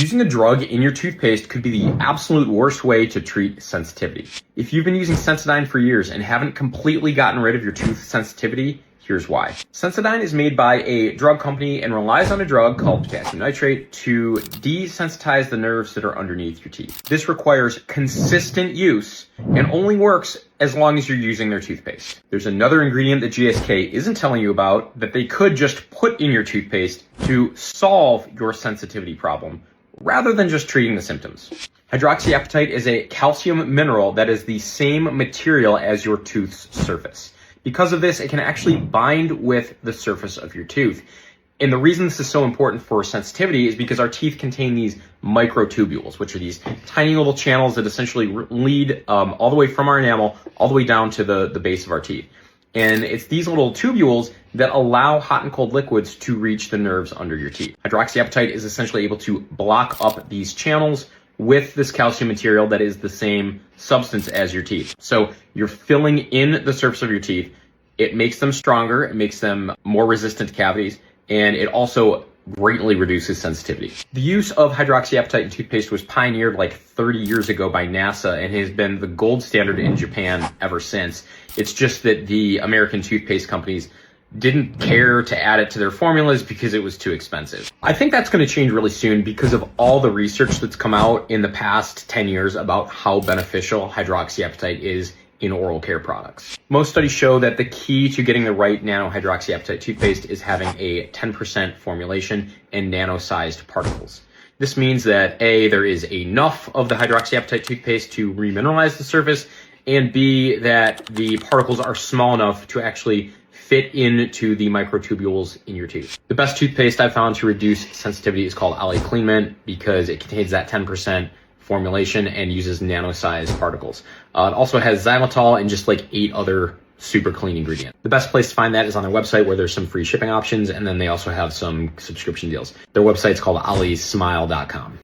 Using a drug in your toothpaste could be the absolute worst way to treat sensitivity. If you've been using Sensodyne for years and haven't completely gotten rid of your tooth sensitivity, here's why. Sensodyne is made by a drug company and relies on a drug called potassium nitrate to desensitize the nerves that are underneath your teeth. This requires consistent use and only works as long as you're using their toothpaste. There's another ingredient that GSK isn't telling you about that they could just put in your toothpaste to solve your sensitivity problem, rather than just treating the symptoms. Hydroxyapatite is a calcium mineral that is the same material as your tooth's surface. Because of this, it can actually bind with the surface of your tooth. And the reason this is so important for sensitivity is because our teeth contain these microtubules, which are these tiny little channels that essentially lead all the way from our enamel all the way down to the base of our teeth. And it's these little tubules that allow hot and cold liquids to reach the nerves under your teeth. Hydroxyapatite is essentially able to block up these channels with this calcium material that is the same substance as your teeth. So you're filling in the surface of your teeth. It makes them stronger, it makes them more resistant to cavities, and it also greatly reduces sensitivity. The use of hydroxyapatite in toothpaste was pioneered like 30 years ago by NASA and has been the gold standard in Japan ever since. It's just that the American toothpaste companies didn't care to add it to their formulas because it was too expensive. I think that's going to change really soon because of all the research that's come out in the past 10 years about how beneficial hydroxyapatite is in oral care products. Most studies show that the key to getting the right nano-hydroxyapatite toothpaste is having a 10% formulation and nano-sized particles. This means that A, there is enough of the hydroxyapatite toothpaste to remineralize the surface, and B, that the particles are small enough to actually fit into the microtubules in your tooth. The best toothpaste I've found to reduce sensitivity is called Ollie Clean Mint because it contains that 10% formulation and uses nano-sized particles. It also has xylitol and just like 8 other super clean ingredients. The best place to find that is on their website where there's some free shipping options, and then they also have some subscription deals. Their website's called olliesmile.com.